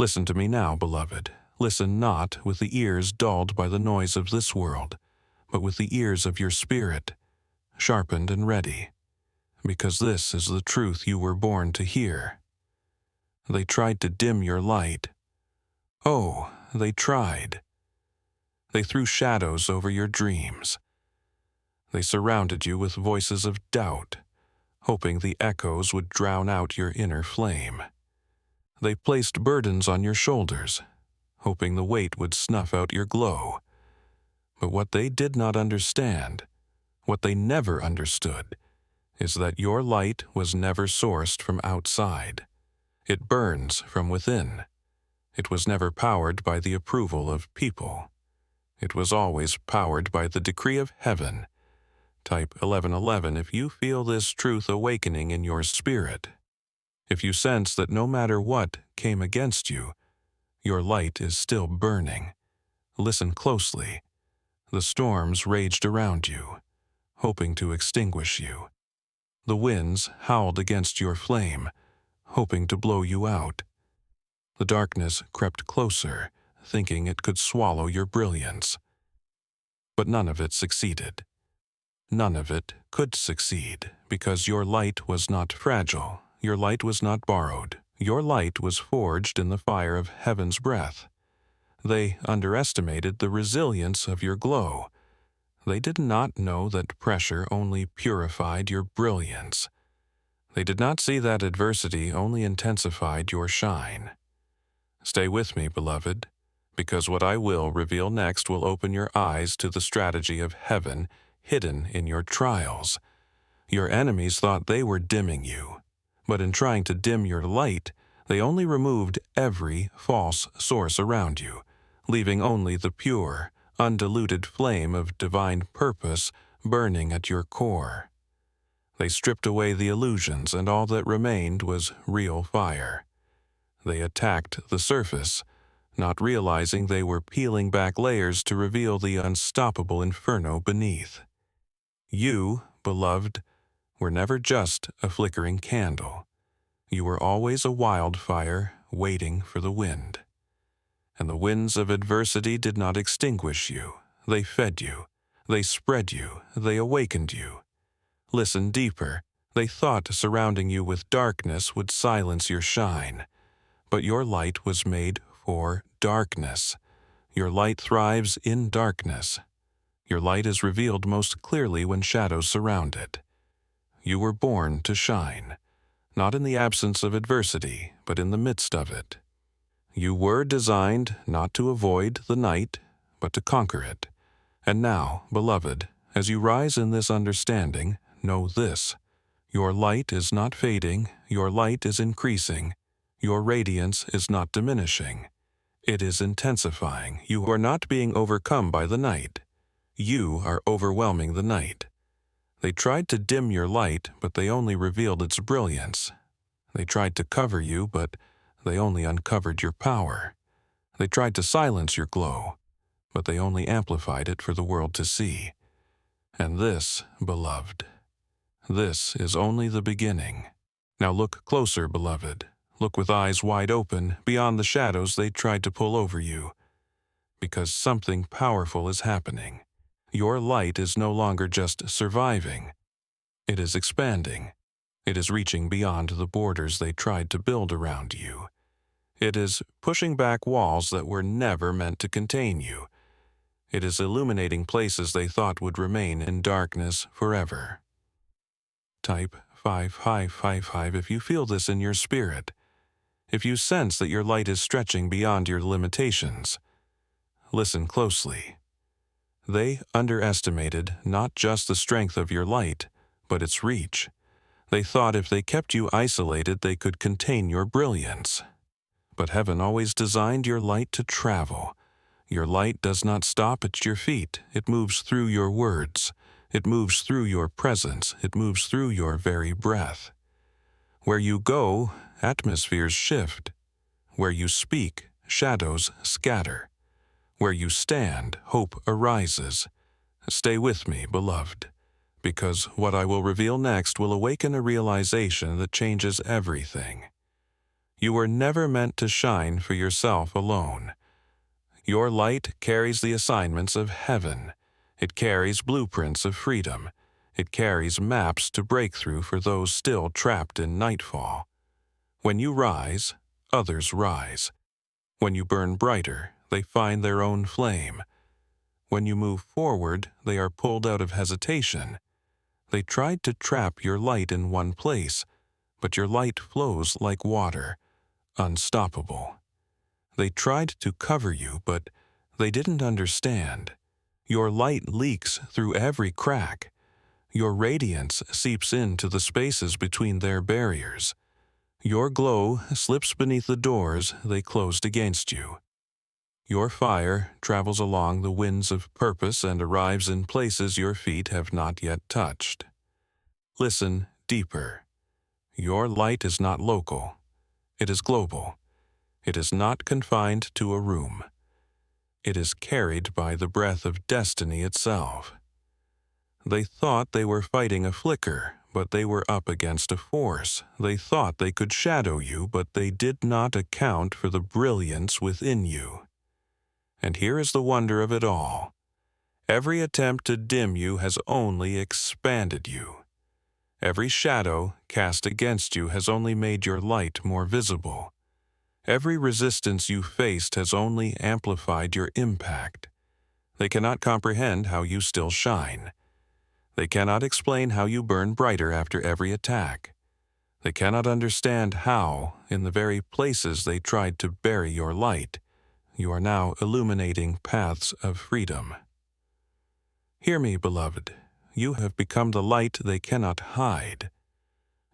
Listen to me now, beloved. Listen not with the ears dulled by the noise of this world, but with the ears of your spirit, sharpened and ready, because this is the truth you were born to hear. They tried to dim your light. Oh, they tried. They threw shadows over your dreams. They surrounded you with voices of doubt, hoping the echoes would drown out your inner flame. They placed burdens on your shoulders, hoping the weight would snuff out your glow. But what they did not understand, what they never understood, is that your light was never sourced from outside. It burns from within. It was never powered by the approval of people. It was always powered by the decree of heaven. Type 1111 if you feel this truth awakening in your spirit. If you sense that no matter what came against you, your light is still burning. Listen closely. The storms raged around you, hoping to extinguish you. The winds howled against your flame, hoping to blow you out. The darkness crept closer, thinking it could swallow your brilliance. But none of it succeeded. None of it could succeed, because your light was not fragile, your light was not borrowed, your light was forged in the fire of heaven's breath. They underestimated the resilience of your glow. They did not know that pressure only purified your brilliance. They did not see that adversity only intensified your shine. Stay with me, beloved, because what I will reveal next will open your eyes to the strategy of heaven hidden in your trials. Your enemies thought they were dimming you, but in trying to dim your light, they only removed every false source around you, leaving only the pure, undiluted flame of divine purpose burning at your core. They stripped away the illusions, and all that remained was real fire. They attacked the surface, not realizing they were peeling back layers to reveal the unstoppable inferno beneath. You, beloved, were never just a flickering candle. You were always a wildfire waiting for the wind. And the winds of adversity did not extinguish you. They fed you. They spread you. They awakened you. Listen deeper. They thought surrounding you with darkness would silence your shine. But your light was made for darkness. Your light thrives in darkness. Your light is revealed most clearly when shadows surround it. You were born to shine, not in the absence of adversity, but in the midst of it. You were designed not to avoid the night, but to conquer it. And now, beloved, as you rise in this understanding, know this: your light is not fading, your light is increasing, your radiance is not diminishing. It is intensifying. You are not being overcome by the night. You are overwhelming the night. They tried to dim your light, but they only revealed its brilliance. They tried to cover you, but they only uncovered your power. They tried to silence your glow, but they only amplified it for the world to see. And this, beloved, this is only the beginning. Now look closer, beloved. Look with eyes wide open, beyond the shadows they tried to pull over you. Because something powerful is happening. Your light is no longer just surviving. It is expanding. It is reaching beyond the borders they tried to build around you. It is pushing back walls that were never meant to contain you. It is illuminating places they thought would remain in darkness forever. Type 5555 if you feel this in your spirit. If you sense that your light is stretching beyond your limitations. Listen closely. They underestimated not just the strength of your light, but its reach. They thought if they kept you isolated, they could contain your brilliance. But heaven always designed your light to travel. Your light does not stop at your feet. It moves through your words. It moves through your presence. It moves through your very breath. Where you go, atmospheres shift. Where you speak, shadows scatter. Where you stand, hope arises. Stay with me, beloved, because what I will reveal next will awaken a realization that changes everything. You were never meant to shine for yourself alone. Your light carries the assignments of heaven. It carries blueprints of freedom. It carries maps to breakthrough for those still trapped in nightfall. When you rise, others rise. When you burn brighter, they find their own flame. When you move forward, they are pulled out of hesitation. They tried to trap your light in one place, but your light flows like water, unstoppable. They tried to cover you, but they didn't understand. Your light leaks through every crack. Your radiance seeps into the spaces between their barriers. Your glow slips beneath the doors they closed against you. Your fire travels along the winds of purpose and arrives in places your feet have not yet touched. Listen deeper. Your light is not local. It is global. It is not confined to a room. It is carried by the breath of destiny itself. They thought they were fighting a flicker, but they were up against a force. They thought they could shadow you, but they did not account for the brilliance within you. And here is the wonder of it all. Every attempt to dim you has only expanded you. Every shadow cast against you has only made your light more visible. Every resistance you faced has only amplified your impact. They cannot comprehend how you still shine. They cannot explain how you burn brighter after every attack. They cannot understand how, in the very places they tried to bury your light, you are now illuminating paths of freedom. Hear me, beloved. You have become the light they cannot hide.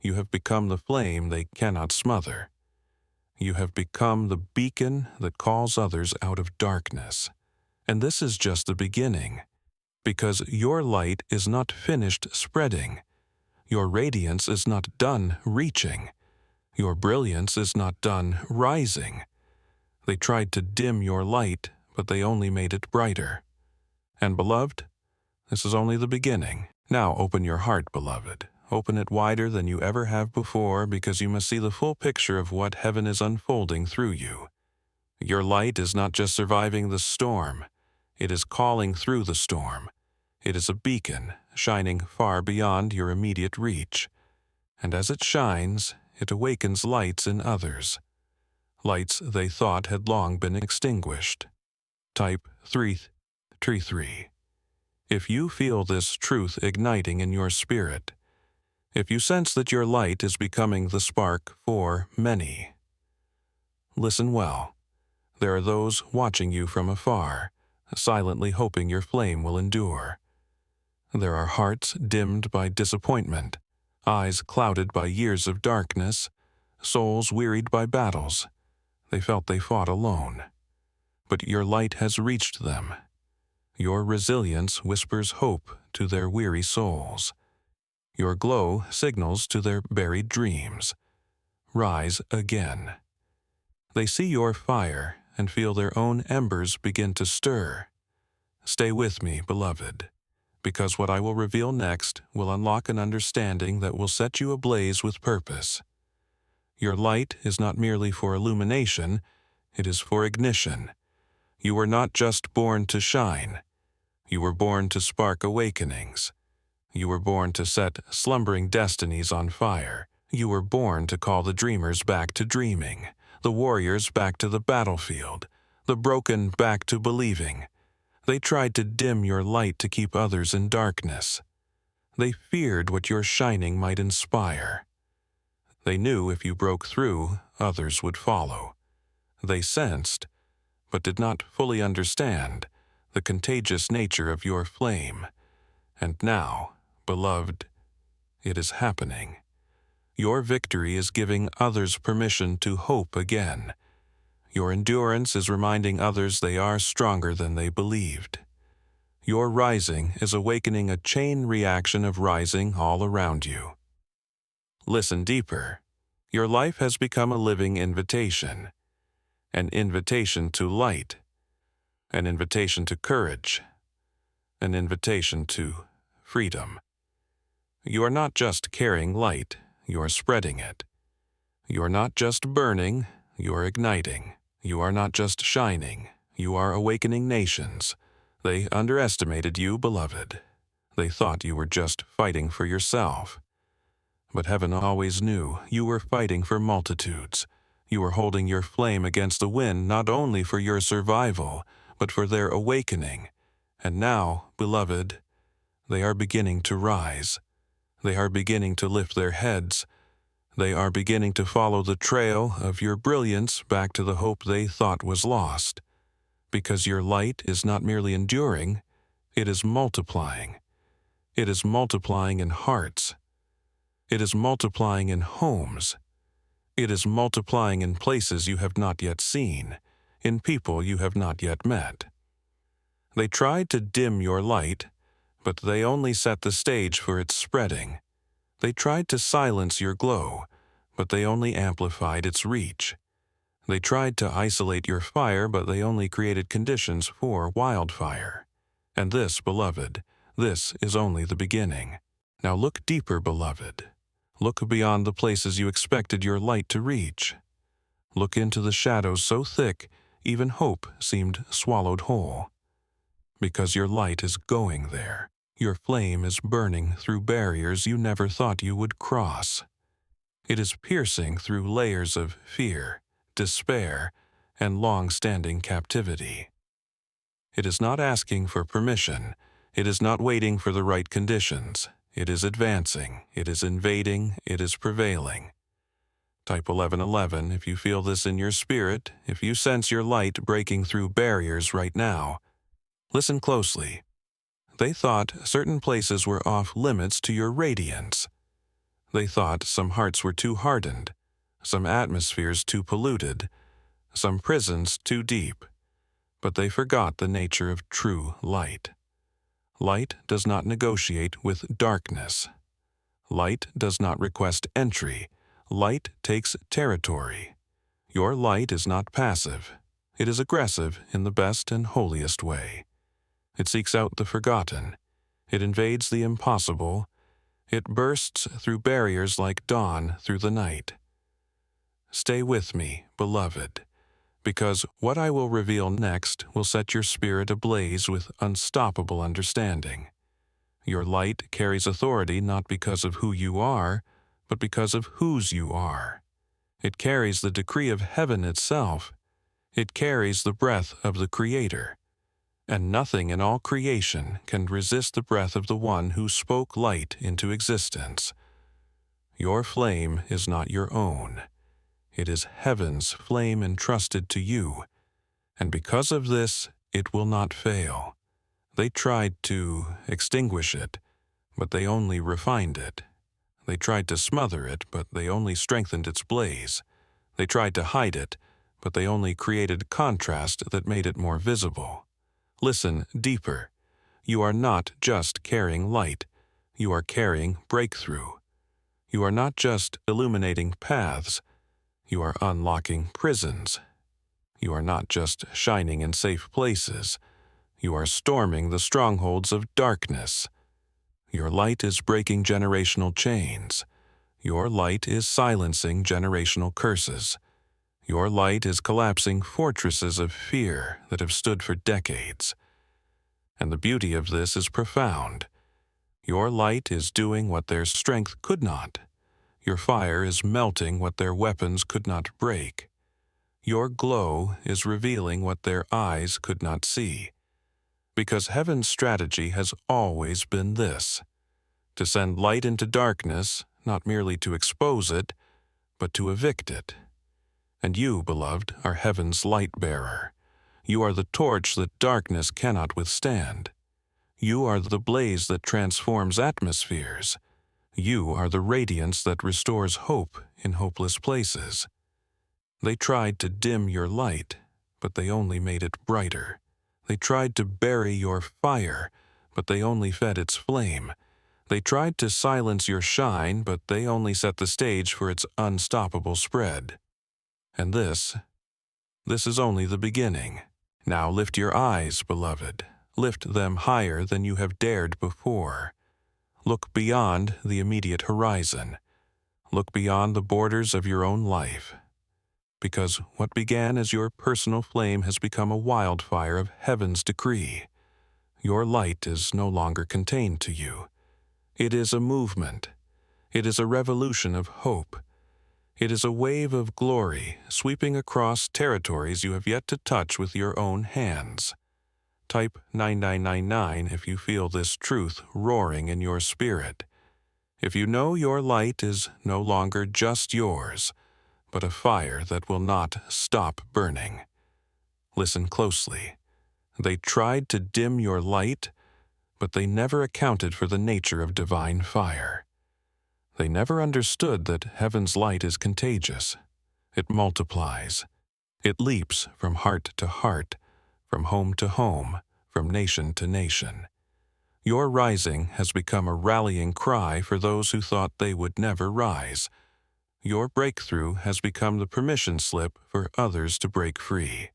You have become the flame they cannot smother. You have become the beacon that calls others out of darkness. And this is just the beginning, because your light is not finished spreading. Your radiance is not done reaching. Your brilliance is not done rising. They tried to dim your light, but they only made it brighter. And beloved, this is only the beginning. Now open your heart, beloved. Open it wider than you ever have before, because you must see the full picture of what heaven is unfolding through you. Your light is not just surviving the storm. It is calling through the storm. It is a beacon, shining far beyond your immediate reach. And as it shines, it awakens lights in others. Lights they thought had long been extinguished. Type 333. If you feel this truth igniting in your spirit, if you sense that your light is becoming the spark for many, listen well. There are those watching you from afar, silently hoping your flame will endure. There are hearts dimmed by disappointment, eyes clouded by years of darkness, souls wearied by battles. They felt they fought alone. But your light has reached them. Your resilience whispers hope to their weary souls. Your glow signals to their buried dreams. Rise again. They see your fire and feel their own embers begin to stir. Stay with me, beloved, because what I will reveal next will unlock an understanding that will set you ablaze with purpose. Your light is not merely for illumination, it is for ignition. You were not just born to shine. You were born to spark awakenings. You were born to set slumbering destinies on fire. You were born to call the dreamers back to dreaming, the warriors back to the battlefield, the broken back to believing. They tried to dim your light to keep others in darkness. They feared what your shining might inspire. They knew if you broke through, others would follow. They sensed, but did not fully understand, the contagious nature of your flame. And now, beloved, it is happening. Your victory is giving others permission to hope again. Your endurance is reminding others they are stronger than they believed. Your rising is awakening a chain reaction of rising all around you. Listen deeper. Your life has become a living invitation. An invitation to light. An invitation to courage. An invitation to freedom. You are not just carrying light, you are spreading it. You are not just burning, you are igniting. You are not just shining, you are awakening nations. They underestimated you, beloved. They thought you were just fighting for yourself. But heaven always knew you were fighting for multitudes. You were holding your flame against the wind not only for your survival, but for their awakening. And now, beloved, they are beginning to rise. They are beginning to lift their heads. They are beginning to follow the trail of your brilliance back to the hope they thought was lost. Because your light is not merely enduring, it is multiplying. It is multiplying in hearts. It is multiplying in homes. It is multiplying in places you have not yet seen, in people you have not yet met. They tried to dim your light, but they only set the stage for its spreading. They tried to silence your glow, but they only amplified its reach. They tried to isolate your fire, but they only created conditions for wildfire. And this, beloved, this is only the beginning. Now look deeper, beloved. Look beyond the places you expected your light to reach. Look into the shadows so thick, even hope seemed swallowed whole. Because your light is going there. Your flame is burning through barriers you never thought you would cross. It is piercing through layers of fear, despair, and long-standing captivity. It is not asking for permission. It is not waiting for the right conditions. It is advancing. It is invading. It is prevailing. Type 1111 if you feel this in your spirit, if you sense your light breaking through barriers right now. Listen closely. They thought certain places were off limits to your radiance. They thought some hearts were too hardened, some atmospheres too polluted, some prisons too deep. But they forgot the nature of true light. Light does not negotiate with darkness. Light does not request entry. Light takes territory. Your light is not passive. It is aggressive in the best and holiest way. It seeks out the forgotten. It invades the impossible. It bursts through barriers like dawn through the night. Stay with me, beloved, because what I will reveal next will set your spirit ablaze with unstoppable understanding. Your light carries authority not because of who you are, but because of whose you are. It carries the decree of heaven itself. It carries the breath of the Creator. And nothing in all creation can resist the breath of the one who spoke light into existence. Your flame is not your own. It is heaven's flame entrusted to you, and because of this, it will not fail. They tried to extinguish it, but they only refined it. They tried to smother it, but they only strengthened its blaze. They tried to hide it, but they only created contrast that made it more visible. Listen deeper. You are not just carrying light. You are carrying breakthrough. You are not just illuminating paths. You are unlocking prisons. You are not just shining in safe places. You are storming the strongholds of darkness. Your light is breaking generational chains. Your light is silencing generational curses. Your light is collapsing fortresses of fear that have stood for decades. And the beauty of this is profound. Your light is doing what their strength could not. Your fire is melting what their weapons could not break. Your glow is revealing what their eyes could not see. Because heaven's strategy has always been this: to send light into darkness, not merely to expose it, but to evict it. And you, beloved, are heaven's light bearer. You are the torch that darkness cannot withstand. You are the blaze that transforms atmospheres. You are the radiance that restores hope in hopeless places. They tried to dim your light, but they only made it brighter. They tried to bury your fire, but they only fed its flame. They tried to silence your shine, but they only set the stage for its unstoppable spread. And this is only the beginning. Now lift your eyes, beloved. Lift them higher than you have dared before. Look beyond the immediate horizon. Look beyond the borders of your own life, because what began as your personal flame has become a wildfire of heaven's decree. Your light is no longer contained to you. It is a movement. It is a revolution of hope. It is a wave of glory sweeping across territories you have yet to touch with your own hands. Type 9999 if you feel this truth roaring in your spirit. If you know your light is no longer just yours, but a fire that will not stop burning. Listen closely. They tried to dim your light, but they never accounted for the nature of divine fire. They never understood that heaven's light is contagious. It multiplies. It leaps from heart to heart, from home to home, from nation to nation. Your rising has become a rallying cry for those who thought they would never rise. Your breakthrough has become the permission slip for others to break free.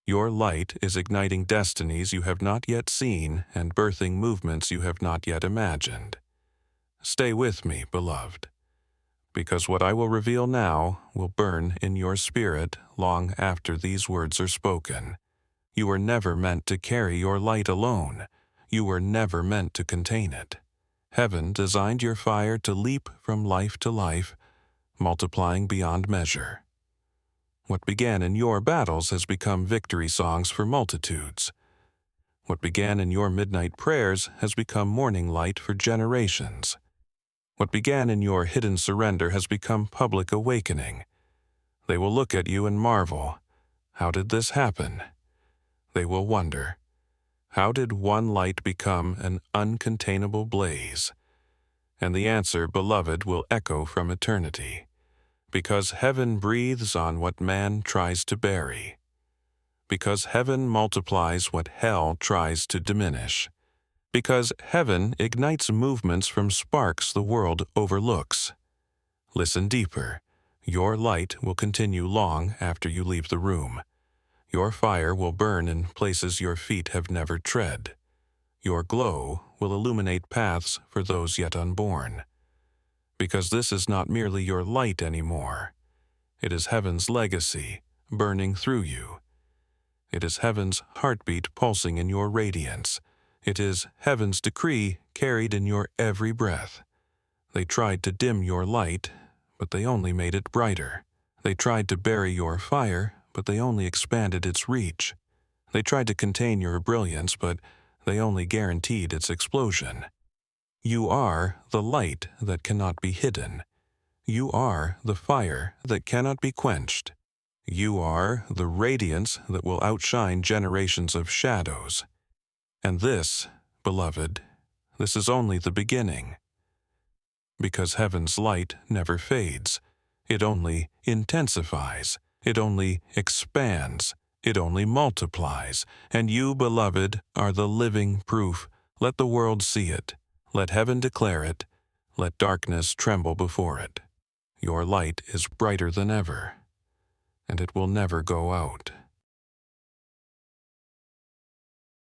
Your light is igniting destinies you have not yet seen and birthing movements you have not yet imagined. Stay with me, beloved, because what I will reveal now will burn in your spirit long after these words are spoken. You were never meant to carry your light alone. You were never meant to contain it. Heaven designed your fire to leap from life to life, multiplying beyond measure. What began in your battles has become victory songs for multitudes. What began in your midnight prayers has become morning light for generations. What began in your hidden surrender has become public awakening. They will look at you and marvel, how did this happen? They will wonder, how did one light become an uncontainable blaze? And the answer, beloved, will echo from eternity, because heaven breathes on what man tries to bury, because heaven multiplies what hell tries to diminish, because heaven ignites movements from sparks the world overlooks. Listen deeper. Your light will continue long after you leave the room. Your fire will burn in places your feet have never tread. Your glow will illuminate paths for those yet unborn. Because this is not merely your light anymore. It is heaven's legacy burning through you. It is heaven's heartbeat pulsing in your radiance. It is heaven's decree carried in your every breath. They tried to dim your light, but they only made it brighter. They tried to bury your fire, but they only expanded its reach. They tried to contain your brilliance, but they only guaranteed its explosion. You are the light that cannot be hidden. You are the fire that cannot be quenched. You are the radiance that will outshine generations of shadows. And this, beloved, this is only the beginning. Because heaven's light never fades. It only intensifies. It only expands. It only multiplies. And you, beloved, are the living proof. Let the world see it. Let heaven declare it. Let darkness tremble before it. Your light is brighter than ever, and it will never go out.